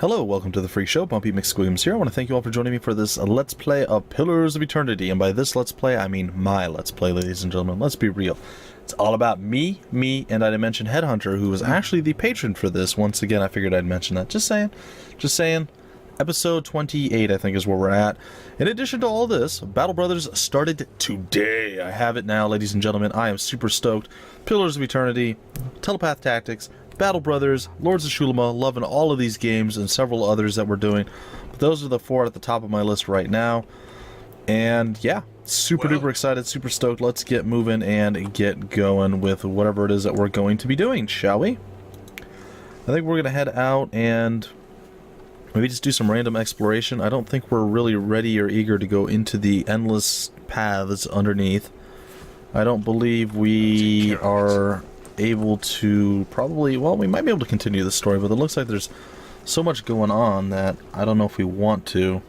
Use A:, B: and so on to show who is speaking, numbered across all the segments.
A: Hello, welcome to the Free Show. Bumpy McSqueams here. I want to thank you all for joining me for this Let's Play of Pillars of Eternity. And by this Let's Play, I mean my Let's Play, ladies and gentlemen. Let's be real. It's all about me, and I'd mention Headhunter, who was actually the patron for this. Once again, I figured I'd mention that. Just saying. Just saying. Episode 28, I think, is where we're at. In addition to all this, Battle Brothers started today. I have it now, ladies and gentlemen. I am super stoked. Pillars of Eternity, Telepath Tactics, Battle Brothers, Lords of Shulama, loving all of these games and several others that we're doing. But those are the four at the top of my list right now. And yeah, super duper excited, super stoked. Let's get moving and get going with whatever it is that we're going to be doing, shall we? I think we're going to head out and maybe just do some random exploration. I don't think we're really ready or eager to go into the endless paths underneath. I don't believe we are able to probably, well, we might be able to continue the story, but it looks like there's so much going on that I don't know if we want to.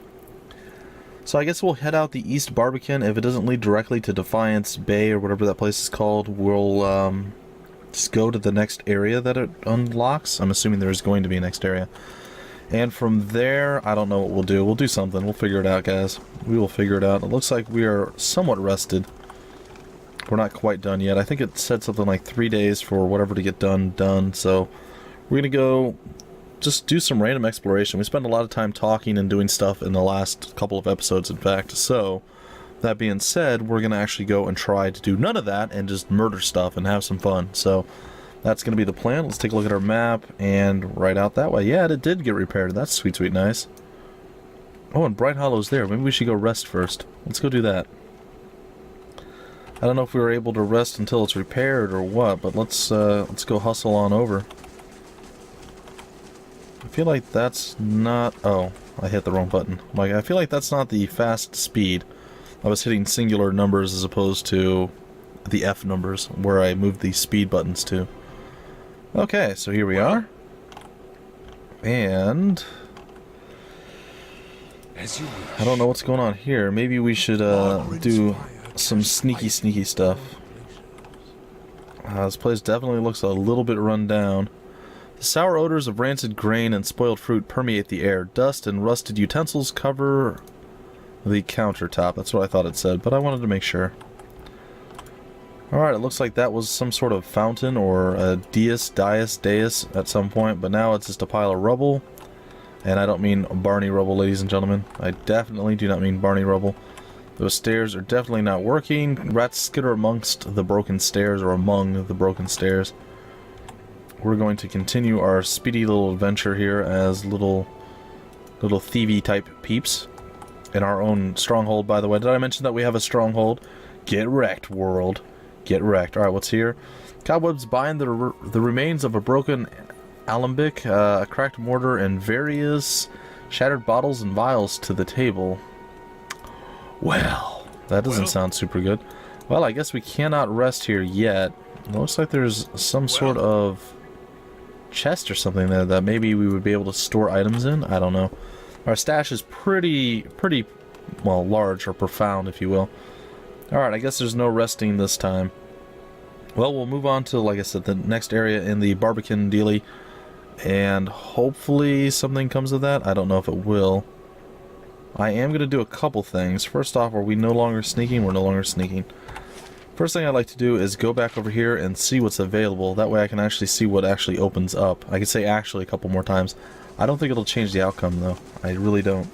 A: So I guess we'll head out the East Barbican. If it doesn't lead directly to Defiance Bay or whatever that place is called, we'll just go to the next area that it unlocks. I'm assuming there is going to be a next area. And from there, I don't know what we'll do. We'll do something. We'll figure it out, guys. We will figure it out. It looks like we are somewhat rested. We're not quite done yet. I think it said something like 3 days for whatever to get done. So we're going to go just do some random exploration. We spent a lot of time talking and doing stuff in the last couple of episodes, in fact. So that being said, we're going to actually go and try to do none of that and just murder stuff and have some fun. So that's going to be the plan. Let's take a look at our map and right out that way. Yeah, it did get repaired. That's sweet, sweet, nice. Oh, and Bright Hollow's there. Maybe we should go rest first. Let's go do that. I don't know if we were able to rest until it's repaired or what, but let's go hustle on over. I feel like that's not... Oh, I hit the wrong button. I feel like that's not the fast speed. I was hitting singular numbers as opposed to the F numbers, where I moved the speed buttons to. Okay, so here we are. And I don't know what's going on here. Maybe we should do some sneaky stuff. This place definitely looks a little bit run down. The sour odors of rancid grain and spoiled fruit permeate the air. Dust and rusted utensils cover the countertop. That's what I thought it said, but I wanted to make sure. Alright, it looks like that was some sort of fountain or a dais at some point, but now it's just a pile of rubble. And I don't mean Barney rubble, ladies and gentlemen. I definitely do not mean Barney rubble. Those stairs are definitely not working. Rats skitter amongst the broken stairs, or among the broken stairs. We're going to continue our speedy little adventure here as little thievy type peeps in our own stronghold, by the way. Did I mention that we have a stronghold? Get wrecked, world. Get wrecked. Alright, what's here? Cobwebs bind the remains of a broken alembic, a cracked mortar, and various shattered bottles and vials to the table. Well, that doesn't sound super good. Well, I guess we cannot rest here yet. It looks like there's some sort of chest or something there that maybe we would be able to store items in. I don't know. Our stash is pretty, well, large or profound, if you will. Alright, I guess there's no resting this time. Well, we'll move on to, like I said, the next area in the Barbican dealie. And hopefully something comes of that. I don't know if it will. I am going to do a couple things. First off, are we no longer sneaking? We're no longer sneaking. First thing I'd like to do is go back over here and see what's available. That way I can actually see what actually opens up. I can say actually a couple more times. I don't think it'll change the outcome, though. I really don't.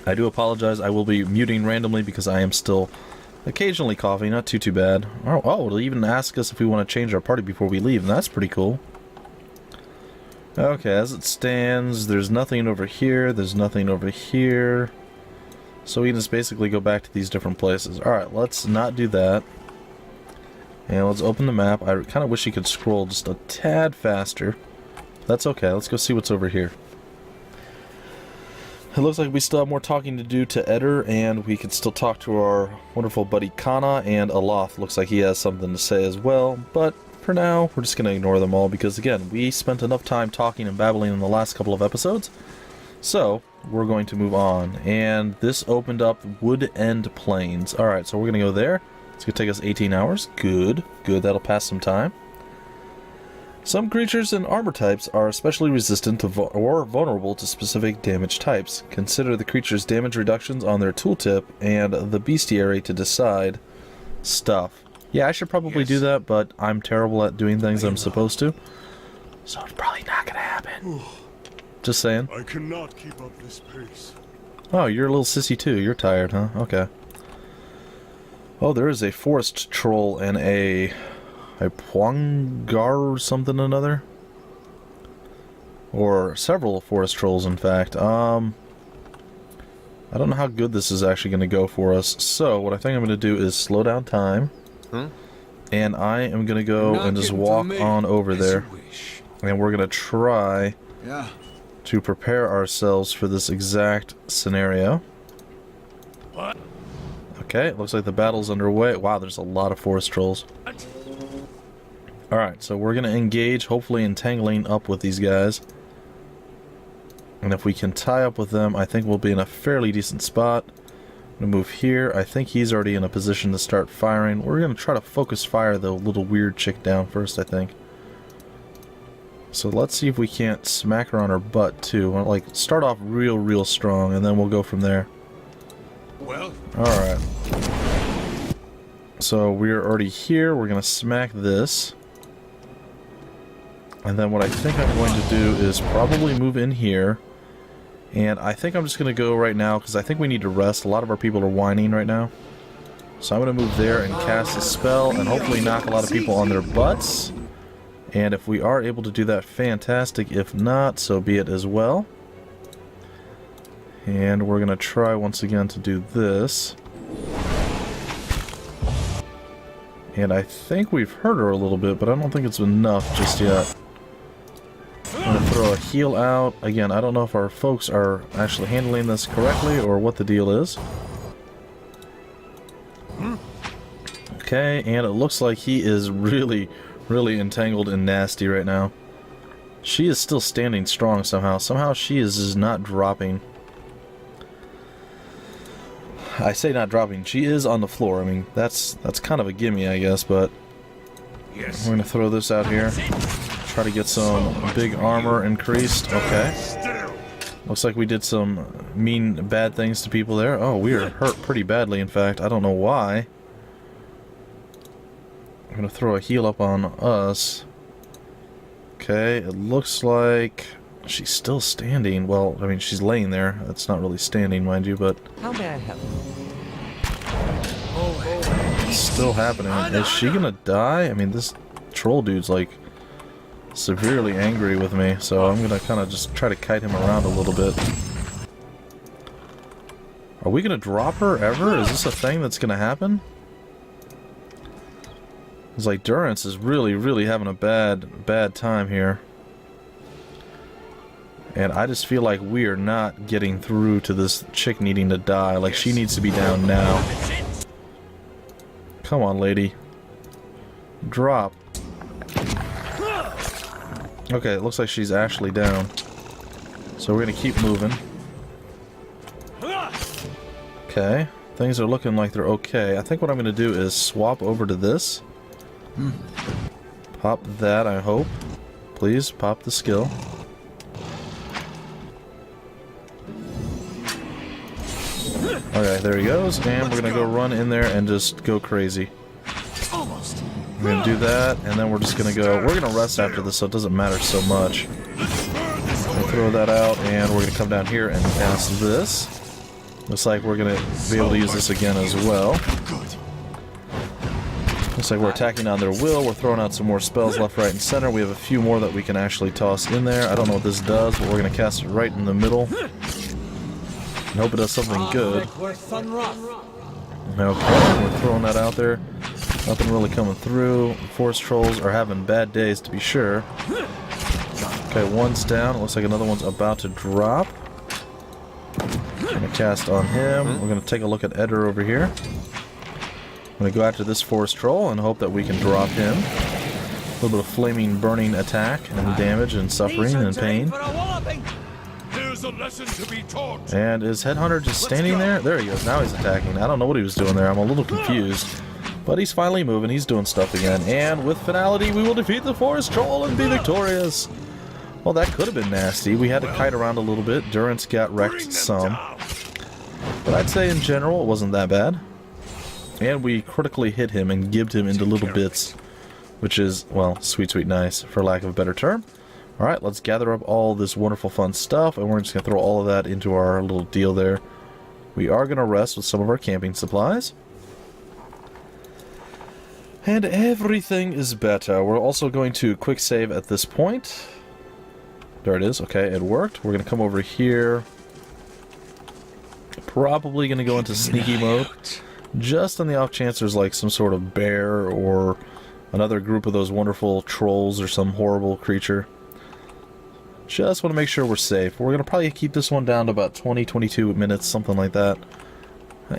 A: I do apologize. I will be muting randomly because I am still occasionally coughing. Not too bad. Oh, it'll even ask us if we want to change our party before we leave, and that's pretty cool. Okay, as it stands, there's nothing over here, there's nothing over here. So we can just basically go back to these different places. Alright, let's not do that. And let's open the map. I kind of wish you could scroll just a tad faster. That's okay, let's go see what's over here. It looks like we still have more talking to do to Eder, and we can still talk to our wonderful buddy Kana, and Aloth looks like he has something to say as well, but for now, we're just going to ignore them all because, again, we spent enough time talking and babbling in the last couple of episodes. So, we're going to move on. And this opened up Wood End Plains. Alright, so we're going to go there. It's going to take us 18 hours. Good. Good, that'll pass some time. Some creatures and armor types are especially resistant to or vulnerable to specific damage types. Consider the creature's damage reductions on their tooltip and the bestiary to decide stuff. Yeah, I should probably do that, but I'm terrible at doing things I'm supposed to. So it's probably not gonna happen. Just saying.
B: I cannot keep up this pace.
A: Oh, you're a little sissy too. You're tired, huh? Okay. Oh, there is a forest troll and a Pwangar or something another. Or several forest trolls, in fact. I don't know how good this is actually going to go for us. So, what I think I'm going to do is slow down time. And I am going to go and just walk on over there. And we're going to try to prepare ourselves for this exact scenario. Okay, it looks like the battle's underway. Wow, there's a lot of forest trolls. Alright, so we're going to engage, hopefully entangling up with these guys. And if we can tie up with them, I think we'll be in a fairly decent spot. I'm going to move here. I think he's already in a position to start firing. We're going to try to focus fire the little weird chick down first, I think. So let's see if we can't smack her on her butt, too. We'll, like, start off real strong, and then we'll go from there.
B: Well.
A: Alright. So we're already here. We're going to smack this. And then what I think I'm going to do is probably move in here. And I think I'm just going to go right now because I think we need to rest. A lot of our people are whining right now. So I'm going to move there and cast a spell and hopefully knock a lot of people on their butts. And if we are able to do that, fantastic. If not, so be it as well. And we're going to try once again to do this. And I think we've hurt her a little bit, but I don't think it's enough just yet. I'm going to throw a heal out. Again, I don't know if our folks are actually handling this correctly or what the deal is. Okay, and it looks like he is really entangled and nasty right now. She is still standing strong somehow. Somehow she is just not dropping. I say not dropping. She is on the floor. I mean, that's kind of a gimme, I guess, but we're going to throw this out here. Try to get some big armor increased. Okay. Looks like we did some bad things to people there. Oh, we are hurt pretty badly, in fact. I don't know why. I'm going to throw a heal up on us. Okay, it looks like she's still standing. Well, I mean, she's laying there. That's not really standing, mind you, but
C: how may I help?
A: It's still happening. Is she gonna die? I mean, this troll dude's like severely angry with me, so I'm gonna kind of just try to kite him around a little bit. Are we gonna drop her ever? Is this a thing that's gonna happen? It's like Durance is really having a bad time here. And I just feel like we are not getting through to this chick needing to die. Like, she needs to be down now. Come on, lady. Drop. Okay, it looks like she's actually down. So we're gonna keep moving. Okay. Things are looking like they're okay. I think what I'm gonna do is swap over to this. Pop that, I hope. Please, pop the skill. Okay, there he goes, and we're gonna go run in there and just go crazy. We're gonna do that, and then we're just gonna go. We're gonna rest after this, so it doesn't matter so much. We'll throw that out, and we're gonna come down here and cast this. Looks like we're gonna be able to use this again as well. Looks like we're attacking on their will. We're throwing out some more spells left, right, and center. We have a few more that we can actually toss in there. I don't know what this does, but we're gonna cast it right in the middle. I hope it does something good. Okay, we're throwing that out there. Nothing really coming through. Forest trolls are having bad days, to be sure. Okay, one's down. It looks like another one's about to drop. I'm gonna cast on him. We're gonna take a look at Eder over here. I'm gonna go after this forest troll and hope that we can drop him. A little bit of flaming, burning attack and damage and suffering and pain.
B: A lesson to be taught.
A: And is Headhunter just standing there? There he goes. Now he's attacking. I don't know what he was doing there. I'm a little confused. But he's finally moving, he's doing stuff again, and with finality we will defeat the forest troll and be victorious. Well, that could have been nasty. We had to kite around a little bit. Durance got wrecked some. But I'd say in general it wasn't that bad. And we critically hit him and gibbed him into little bits. Which is, well, sweet, sweet nice, for lack of a better term. Alright, let's gather up all this wonderful fun stuff, and we're just going to throw all of that into our little deal there. We are going to rest with some of our camping supplies. And everything is better. We're also going to quick save at this point. There it is. Okay, it worked. We're going to come over here. Probably going to go into sneaky mode. Just on the off chance there's like some sort of bear or another group of those wonderful trolls or some horrible creature. Just want to make sure we're safe. We're going to probably keep this one down to about 20-22 minutes, something like that.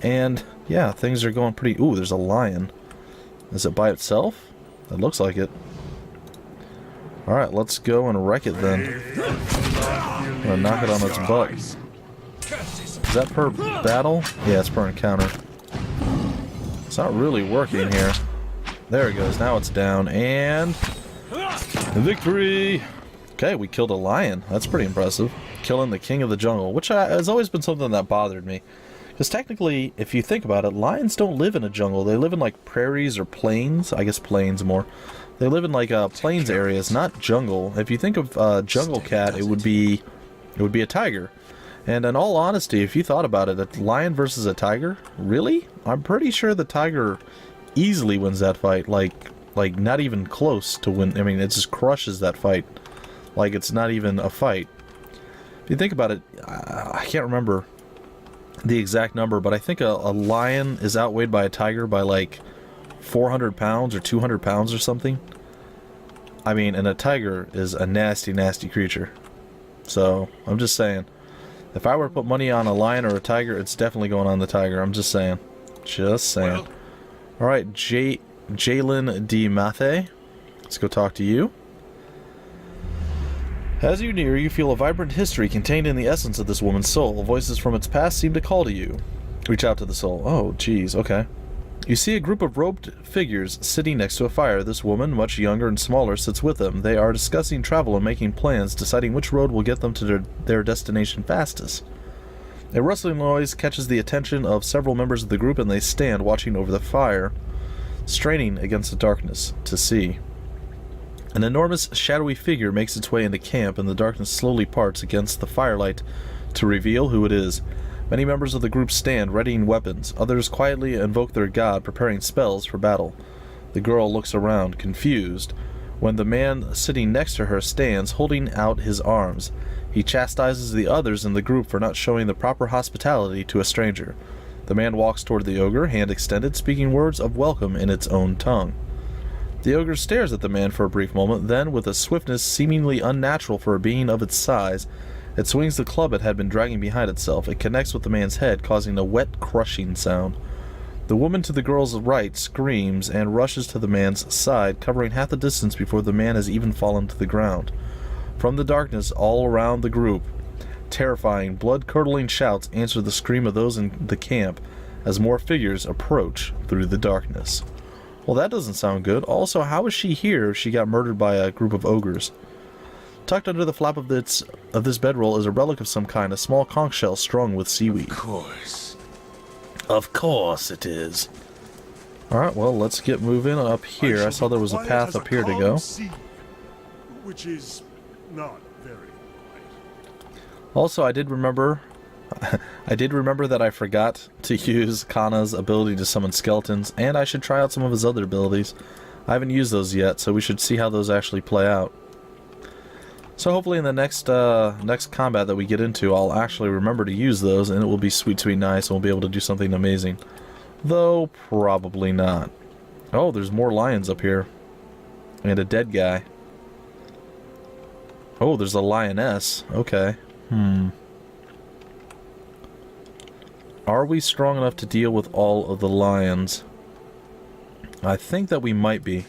A: And yeah, things are going pretty... Ooh, there's a lion. Is it by itself? It looks like it. Alright, let's go and wreck it then. I'm gonna knock it on its butt. Is that per battle? Yeah, it's per encounter. It's not really working here. There it goes, now it's down, and... victory! Okay, we killed a lion. That's pretty impressive. Killing the king of the jungle, which has always been something that bothered me. Because technically, if you think about it, lions don't live in a jungle. They live in like prairies or plains. I guess plains more. They live in like plains areas, not jungle. If you think of jungle cat, it would be a tiger. And in all honesty, if you thought about it, a lion versus a tiger, really? I'm pretty sure the tiger easily wins that fight. Like not even close to win. I mean, it just crushes that fight. Like it's not even a fight. If you think about it, I can't remember the exact number, but I think a lion is outweighed by a tiger by like 400 pounds or 200 pounds or something. I mean, and a tiger is a nasty, nasty creature. So, I'm just saying. If I were to put money on a lion or a tiger, it's definitely going on the tiger. I'm just saying. Just saying. Alright, Jalen D. Mathe. Let's go talk to you. As you near, you feel a vibrant history contained in the essence of this woman's soul. Voices from its past seem to call to you. Reach out to the soul. Oh, geez, okay. You see a group of robed figures sitting next to a fire. This woman, much younger and smaller, sits with them. They are discussing travel and making plans, deciding which road will get them to their destination fastest. A rustling noise catches the attention of several members of the group, and they stand watching over the fire, straining against the darkness to see. An enormous, shadowy figure makes its way into camp, and the darkness slowly parts against the firelight to reveal who it is. Many members of the group stand, readying weapons. Others quietly invoke their god, preparing spells for battle. The girl looks around, confused, when the man sitting next to her stands, holding out his arms. He chastises the others in the group for not showing the proper hospitality to a stranger. The man walks toward the ogre, hand extended, speaking words of welcome in its own tongue. The ogre stares at the man for a brief moment, then, with a swiftness seemingly unnatural for a being of its size, it swings the club it had been dragging behind itself. It connects with the man's head, causing a wet, crushing sound. The woman to the girl's right screams and rushes to the man's side, covering half the distance before the man has even fallen to the ground. From the darkness all around the group, terrifying, blood-curdling shouts answer the scream of those in the camp as more figures approach through the darkness. Well, that doesn't sound good. Also, how is she here if she got murdered by a group of ogres? Tucked under the flap of this bedroll is a relic of some kind, a small conch shell strung with seaweed.
B: Of course.
A: Of course it is. Alright, well, let's get moving up here. I saw there was a path up here to go.
B: Which is not very quiet.
A: Also, I did remember that I forgot to use Kana's ability to summon skeletons, and I should try out some of his other abilities. I haven't used those yet, so we should see how those actually play out. So hopefully in the next combat that we get into, I'll actually remember to use those, and it will be sweet, sweet nice, and we'll be able to do something amazing. Though, probably not. Oh, there's more lions up here. And a dead guy. Oh, there's a lioness. Okay. Are we strong enough to deal with all of the lions? I think that we might be.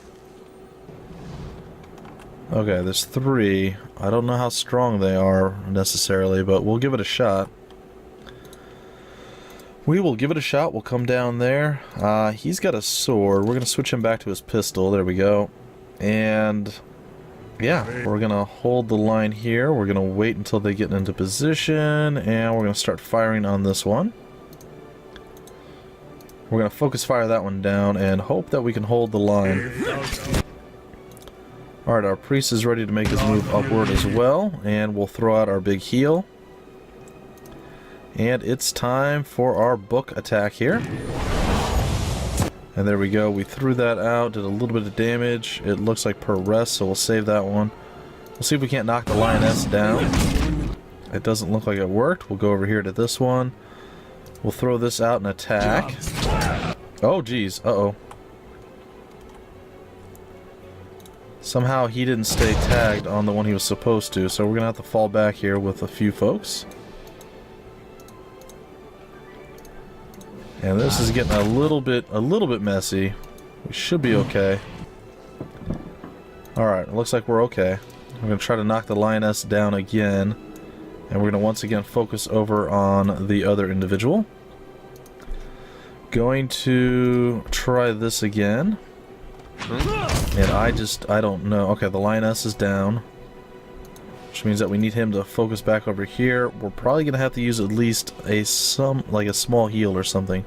A: Okay, there's 3. I don't know how strong they are necessarily, but we'll give it a shot. We will give it a shot. We'll come down there. He's got a sword. We're going to switch him back to his pistol. There we go. And yeah, we're going to hold the line here. We're going to wait until they get into position, and we're going to start firing on this one. We're going to focus fire that one down and hope that we can hold the line. Alright, our priest is ready to make his move upward as well, and we'll throw out our big heal. And it's time for our book attack here. And there we go, we threw that out, did a little bit of damage. It looks like per rest, so we'll save that one. We'll see if we can't knock the lioness down. It doesn't look like it worked. We'll go over here to this one. We'll throw this out and attack. Oh geez, uh-oh. Somehow he didn't stay tagged on the one he was supposed to, so we're gonna have to fall back here with a few folks. And this is getting a little bit messy. We should be okay. Alright, it looks like we're okay. We're gonna try to knock the lioness down again. And we're gonna once again focus over on the other individual. Going to try this again. And I don't know. Okay, the lioness is down. Which means that we need him to focus back over here. We're probably going to have to use at least a small heal or something.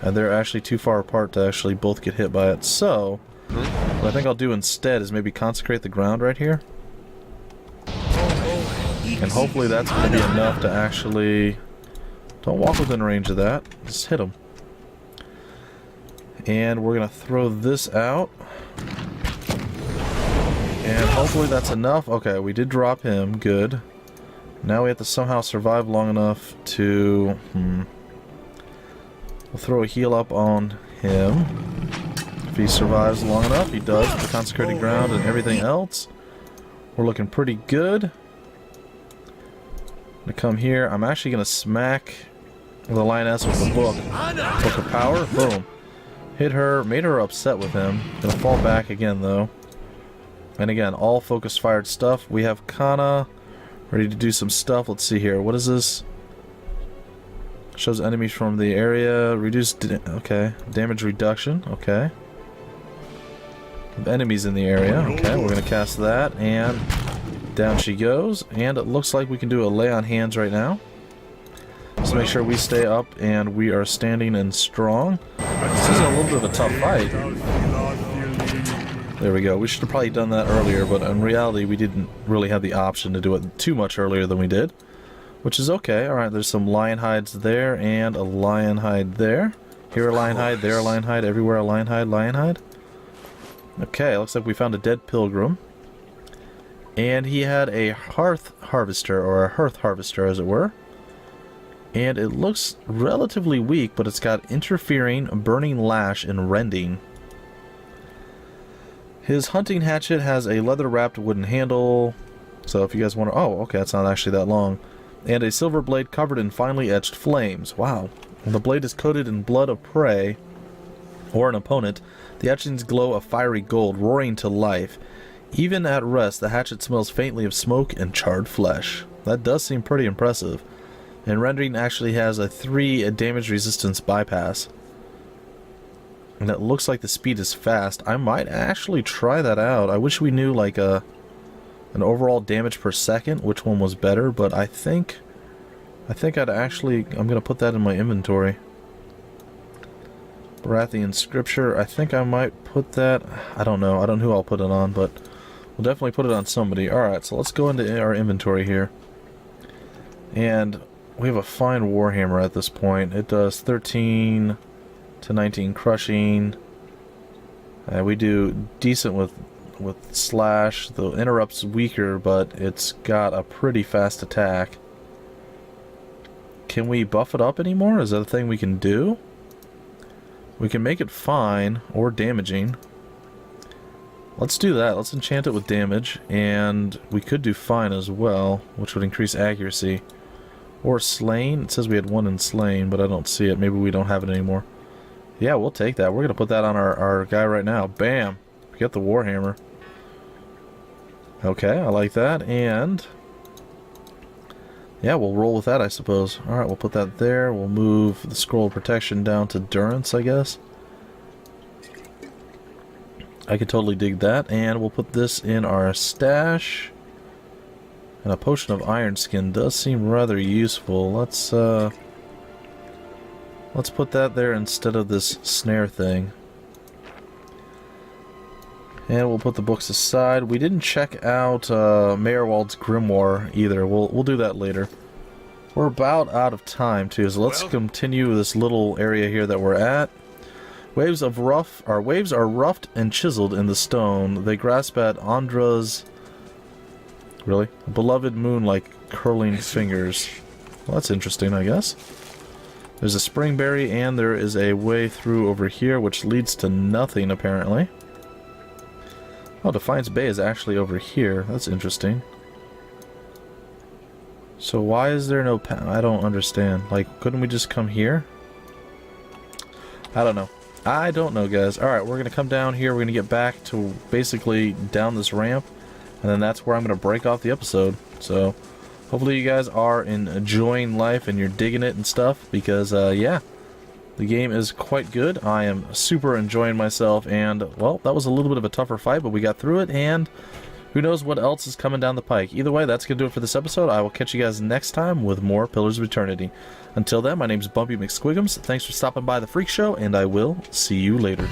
A: And they're actually too far apart to actually both get hit by it. So, what I think I'll do instead is maybe consecrate the ground right here. And hopefully that's going to be enough to actually... Don't walk within range of that. Just hit him. And we're going to throw this out. And hopefully that's enough. Okay, we did drop him. Good. Now we have to somehow survive long enough to... We'll throw a heal up on him. If he survives long enough, he does with the consecrated ground and everything else. We're looking pretty good. I'm going to come here. I'm actually going to smack the lioness with the book. Book of Power. Boom. Hit her. Made her upset with him. Going to fall back again, though. And again, all focus fired stuff. We have Kana ready to do some stuff. Let's see here. What is this? Shows enemies from the area. Okay. Damage reduction. Okay. Enemies in the area. Okay, we're going to cast that. And down she goes. And it looks like we can do a lay on hands right now. So make sure we stay up and we are standing and strong. This is a little bit of a tough fight. There we go. We should have probably done that earlier, but in reality we didn't really have the option to do it too much earlier than we did. Which is okay. Alright, there's some lion hides there and a lion hide there. Here a lion hide, there a lion hide, everywhere a lion hide, lion hide. Okay, looks like we found a dead pilgrim. And he had a hearth harvester, or a hearth harvester as it were. And it looks relatively weak, but it's got interfering, burning lash, and rending. His hunting hatchet has a leather-wrapped wooden handle. So if you guys want to... Oh, okay, that's not actually that long. And a silver blade covered in finely etched flames. Wow. When the blade is coated in blood of prey, or an opponent, the etchings glow a fiery gold, roaring to life. Even at rest, the hatchet smells faintly of smoke and charred flesh. That does seem pretty impressive. And rendering actually has a 3 damage resistance bypass. And it looks like the speed is fast. I might actually try that out. I wish we knew like an overall damage per second, which one was better, but I think I'd actually... I'm going to put that in my inventory. Baratheon Scripture. I think I might put that... I don't know. I don't know who I'll put it on, but we'll definitely put it on somebody. Alright, so let's go into our inventory here. And we have a fine Warhammer at this point. It does 13 to 19 crushing. We do decent with slash. The interrupt's weaker, but it's got a pretty fast attack. Can we buff it up anymore? Is that a thing we can do? We can make it fine or damaging. Let's do that. Let's enchant it with damage, and we could do fine as well, which would increase accuracy. Or slain. It says we had 1 in slain, but I don't see it. Maybe we don't have it anymore. Yeah, we'll take that. We're going to put that on our guy right now. Bam! We got the Warhammer. Okay, I like that. And Yeah, we'll roll with that, I suppose. Alright, we'll put that there. We'll move the scroll of protection down to durance, I guess. I could totally dig that. And we'll put this in our stash. And a potion of iron skin does seem rather useful. Let's put that there instead of this snare thing. And we'll put the books aside. We didn't check out Meyerwald's Grimoire either. We'll do that later. We're about out of time too, so let's continue this little area here that we're at. Waves are roughed and chiseled in the stone. They grasp at Andra's beloved moon like curling fingers. Well, that's interesting, I guess. There's a springberry, and there is a way through over here, which leads to nothing, apparently. Oh, Defiance Bay is actually over here. That's interesting. So why is there no path? I don't understand. Like, couldn't we just come here? I don't know. I don't know, guys. Alright, we're going to come down here. We're going to get back to basically down this ramp. And then that's where I'm going to break off the episode. So, hopefully you guys are enjoying life and you're digging it and stuff. Because, yeah, the game is quite good. I am super enjoying myself. And, well, that was a little bit of a tougher fight, but we got through it. And who knows what else is coming down the pike. Either way, that's going to do it for this episode. I will catch you guys next time with more Pillars of Eternity. Until then, my name's Bumpy McSquigums. Thanks for stopping by the Freak Show, and I will see you later.